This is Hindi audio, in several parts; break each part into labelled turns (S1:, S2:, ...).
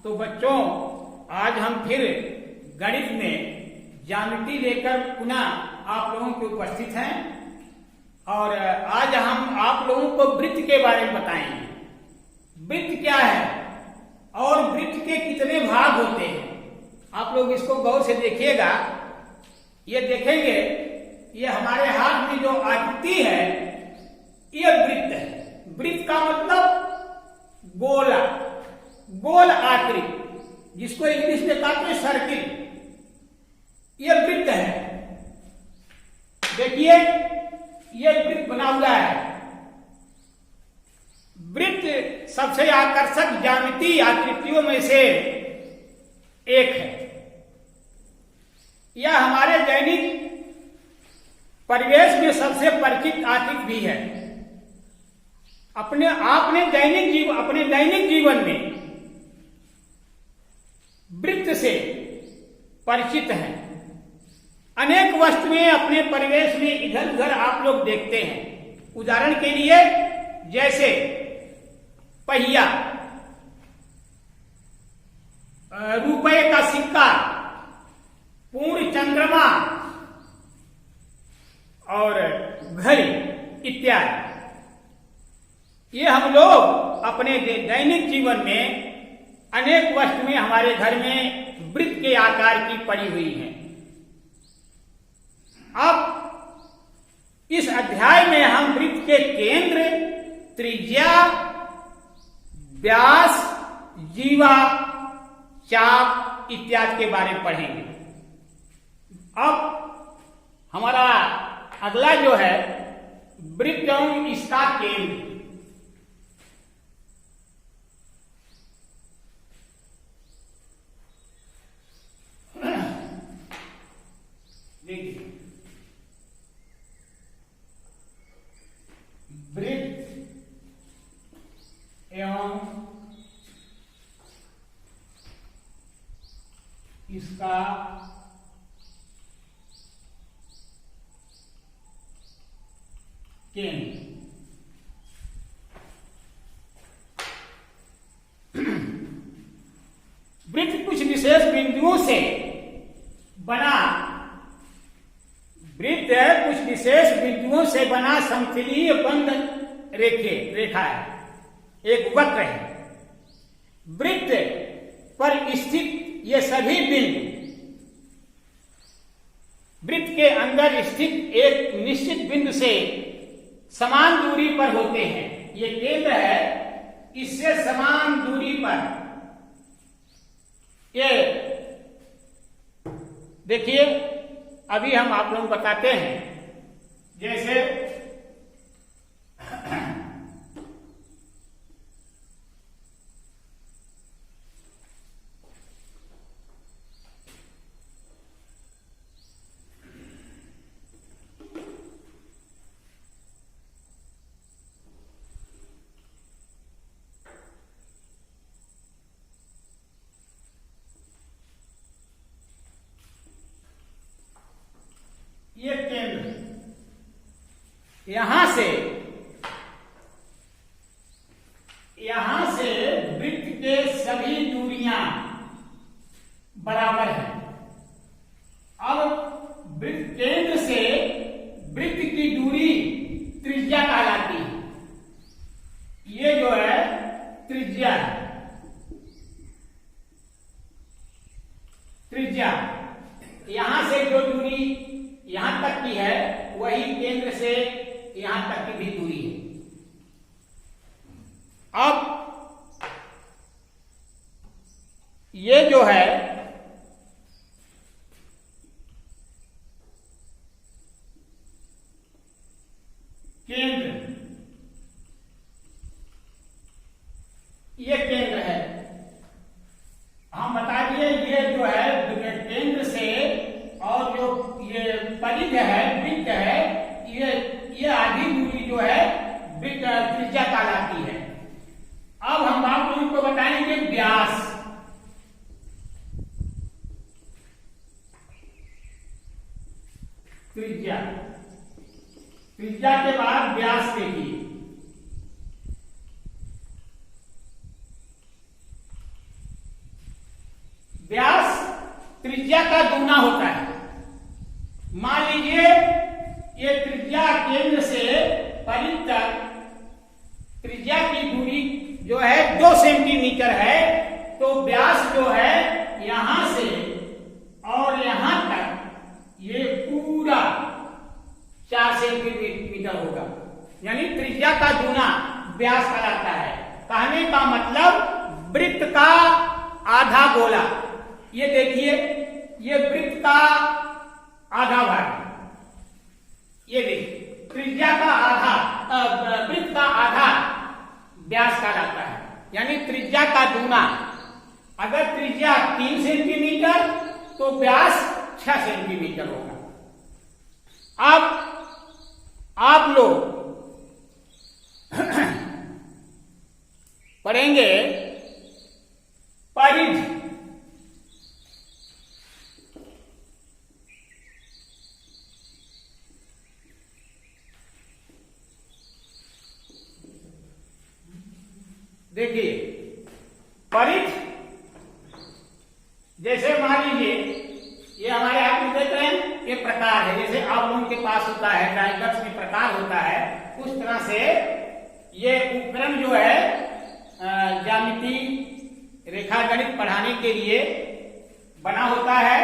S1: तो बच्चों, आज हम फिर गणित में ज्यामिति लेकर पुनः आप लोगों के उपस्थित हैं और आज हम आप लोगों को वृत्त के बारे में बताएंगे। वृत्त क्या है और वृत्त के कितने भाग होते हैं, आप लोग इसको गौर से देखिएगा। ये देखेंगे, ये हमारे हाथ में जो आकृति है ये वृत्त है। वृत्त का मतलब गोला, गोल आकृति, जिसको इंग्लिश में कहते हैं सर्किल, ये वृत्त है। देखिए, ये वृत्त बना हुआ है। वृत्त सबसे आकर्षक ज्यामितीय आकृतियों में से एक है। यह हमारे दैनिक परिवेश में सबसे परिचित आकृति भी है। अपने दैनिक जीवन में वृत्त से परिचित हैं। अनेक वस्तुएं अपने परिवेश में इधर उधर आप लोग देखते हैं। उदाहरण के लिए जैसे पहिया, रुपए का सिक्का, पूर्ण चंद्रमा और घड़ी इत्यादि। ये हम लोग अपने दैनिक जीवन में अनेक वस्तुएं हमारे घर में वृत्त के आकार की पड़ी हुई हैं। अब इस अध्याय में हम वृत्त के केंद्र, त्रिज्या, व्यास, जीवा, चाप इत्यादि के बारे में पढ़ेंगे। अब हमारा अगला जो है वृत्त एवं इसका केंद्र। देखिए, वृत्त एवं इसका केंद्र। वृत्त कुछ विशेष बिंदुओं से बना, वृत्त कुछ विशेष बिंदुओं से बना समतलीय बंद रेखा है, एक वक्र है। वृत्त पर स्थित ये सभी बिंदु वृत्त के अंदर स्थित एक निश्चित बिंदु से समान दूरी पर होते हैं। ये केंद्र है, इससे समान दूरी पर। ये देखिए, अभी हम आप लोगों को बताते हैं। जैसे ये केंद्र, यहां से वृत्त के सभी दूरियां बराबर हैं। अब वृत्त केंद्र से वृत्त की दूरी त्रिज्या कहलाती है। ये जो है त्रिज्या है। त्रिज्या, यहां से जो दूरी यहां तक की है, वही केंद्र से यहां तक की भी दूरी है। अब ये जो है केंद्र, ये केंद्र है। हम बता दिए, ये जो है केंद्र से और जो ये परिध है, वृत्त है, ये आधी दूरी जो है त्रिज्या कहलाती है। अब हम आप लोगों को बताएंगे व्यास। त्रिज्या, त्रिज्या के बाद व्यास देखिए। त्रिज्या का दूना होता है। मान लीजिए ये त्रिज्या केंद्र से परिधि तक त्रिज्या की दूरी जो है 2 सेंटीमीटर है, तो व्यास जो है यहां से और यहां तक ये पूरा 4 सेंटीमीटर होगा, यानी त्रिज्या का दूना व्यास कहलाता है। कहने का मतलब वृत्त का आधा गोला, ये देखिए ये वृत्त का आधा भाग, ये देखिए त्रिज्या का आधा, वृत्त का आधा व्यास कहलाता है, यानी त्रिज्या का दूना। अगर त्रिज्या 3 सेंटीमीटर तो व्यास 6 सेंटीमीटर होगा। अब आप लोग पढ़ेंगे परिधि। देखिए परिधि, जैसे मान लीजिए ये हमारे हाथ में देख रहे हैं, ये प्रकार है, जैसे आप लोगों के पास होता है डायग्राम्स में प्रकार होता है, उस तरह से ये उपकरण जो है ज्यामिति रेखागणित पढ़ाने के लिए बना होता है,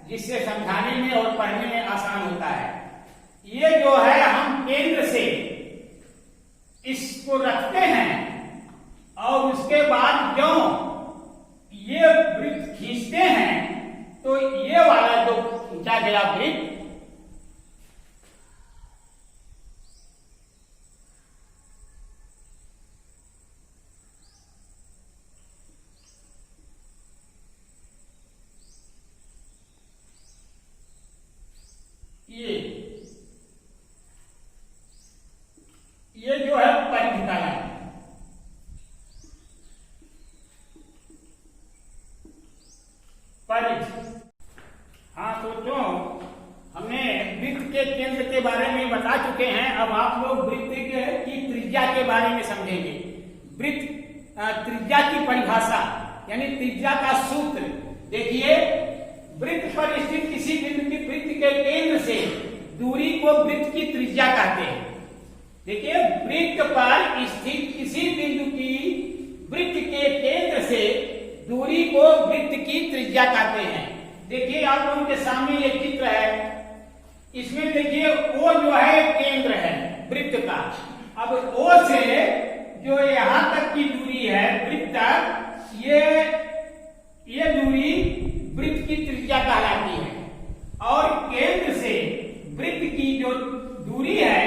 S1: जिससे समझाने में और पढ़ने में आसान होता है। ये जो है हम केंद्र से इसको रखते हैं और उसके बाद जो ये वृत्त खींचते हैं तो ये वाला जो खींचा गया वृत्त ये जो है परिधि का लाइन, परिधि। हाँ, तो जो हमने वृत्त के केंद्र के बारे में बता चुके हैं, अब आप लोग वृत्त की त्रिज्या के बारे में समझेंगे। वृत्त त्रिज्या की परिभाषा यानी त्रिज्या का सूत्र देखिए, वृत्त पर स्थित किसी बिंदु की वृत्त के केंद्र से दूरी को वृत्त की त्रिज्या कहते हैं। देखिए वृत्त पर स्थित किसी बिंदु की वृत्त के केंद्र से दूरी को वृत्त की त्रिज्या कहते हैं। देखिए आप लोगों के सामने ये चित्र है, इसमें देखिए O जो है केंद्र है वृत्त का। अब O से जो यहां तक की दूरी है वृत्त तक, ये दूरी वृत्त की त्रिज्या कहलाती है। और केंद्र से वृत्त की जो दूरी है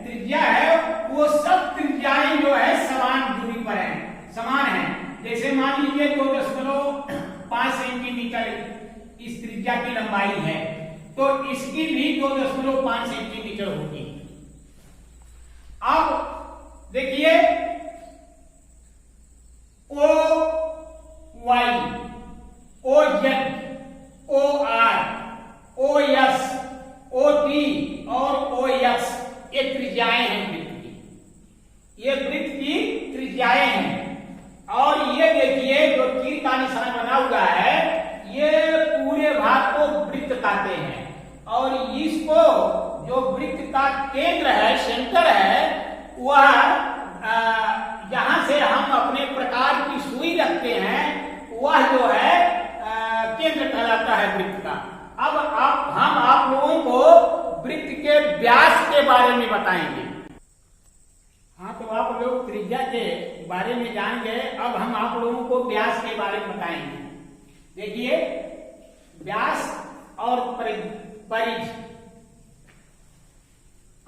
S1: त्रिज्या है, वो सब त्रिज्याएं जो है समान दूरी पर है, समान है। जैसे मान लीजिए 2.5 सेंटीमीटर इस त्रिज्या की लंबाई है, तो इसकी भी 2.5 सेंटीमीटर होगी। अब देखिए O Y, O Z, O R, O S, O T और ओ एक्स, ये त्रिज्याएं हैं वृत्त की, ये वृत्त की त्रिज्याएं हैं। और ये देखिए जो तीर का निशान बना हुआ है, ये पूरे भाग को वृत्त कहते हैं। और इसको जो वृत्त का केंद्र है, सेंटर है, वह जहां से हम अपने प्रकार की सुई रखते हैं, वह जो है केंद्र कहलाता है वृत्त का। अब हम आप लोगों को वृत्त के व्यास के बारे में बताएंगे। हाँ, तो आप लोग त्रिज्या के बारे में जान गए, अब हम आप लोगों को व्यास के बारे में बताएंगे। देखिए व्यास और परिधि।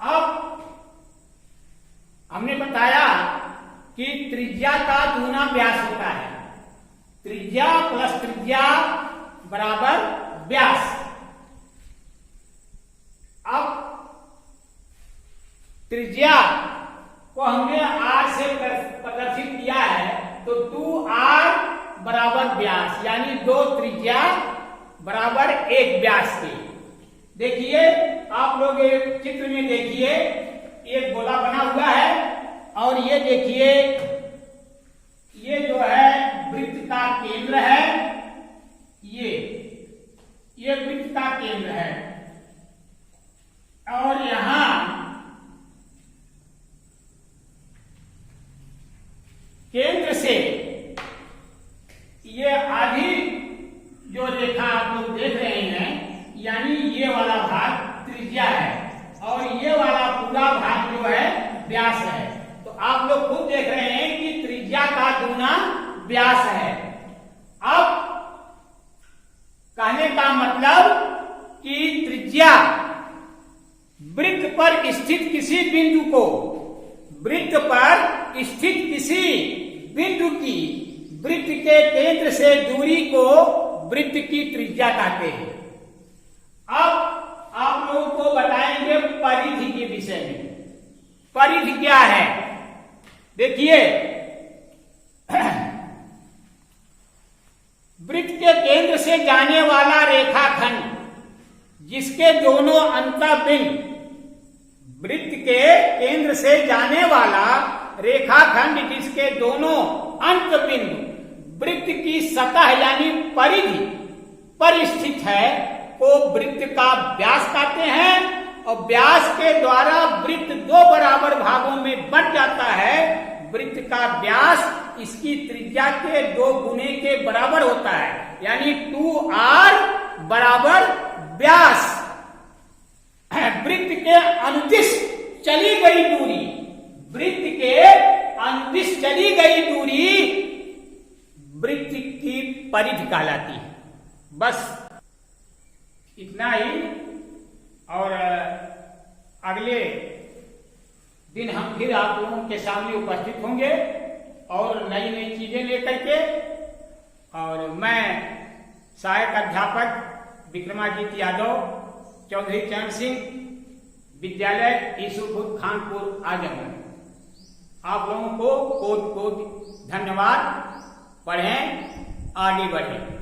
S1: अब हमने बताया कि त्रिज्या का दूना व्यास होता है, त्रिज्या प्लस त्रिज्या बराबर व्यास। अब त्रिज्या को हमने r से प्रदर्शित किया है, तो 2r बराबर व्यास, यानी 2 त्रिज्या बराबर 1 व्यास की। देखिए आप लोग एक चित्र में देखिए, एक गोला बना हुआ है और ये देखिए ये जो है वृत्त का केंद्र है, ये वृत्त का केंद्र है और यहां केंद्र से ये आधी जो रेखा आप लोग देख रहे हैं, यानी ये वाला भाग त्रिज्या है और ये वाला पूरा भाग जो है व्यास है। तो आप लोग खुद देख रहे हैं कि त्रिज्या का गुना व्यास है। अब कहने का मतलब कि त्रिज्या वृत्त पर स्थित किसी बिंदु को, वृत्त पर स्थित किसी बिंदु की वृत्त के केंद्र से दूरी को वृत्त की त्रिज्या कहते हैं। अब आप लोगों को बताएंगे परिधि के विषय में। परिधि क्या है? देखिए, वृत्त के केंद्र से जाने वाला रेखाखंड जिसके दोनों अंतःबिंदु, वृत्त के केंद्र से जाने वाला रेखाखंड जिसके दोनों अंतःबिंदु वृत्त की सतह यानी परिधि पर स्थित है को वृत्त का व्यास कहते हैं और व्यास के द्वारा वृत्त दो बराबर भागों में बंट जाता है। वृत्त का व्यास इसकी त्रिज्या के 2 गुने के बराबर होता है, यानी 2r बराबर व्यास। वृत्त के अनुदिश चली गई दूरी, वृत्त के अनुदिश चली गई दूरी वृत्त की परिधि कहलाती है। बस इतना ही। और अगले दिन हम फिर आप लोगों के सामने उपस्थित होंगे और नई नई चीजें लेकर के। और मैं सहायक अध्यापक विक्रमाजीत यादव, चौधरी चरण सिंह, विद्यालय ईसुपुर खानपुर आजमगढ़, आप लोगों को कोट कोट धन्यवाद। पढ़ें, आगे बढ़ें।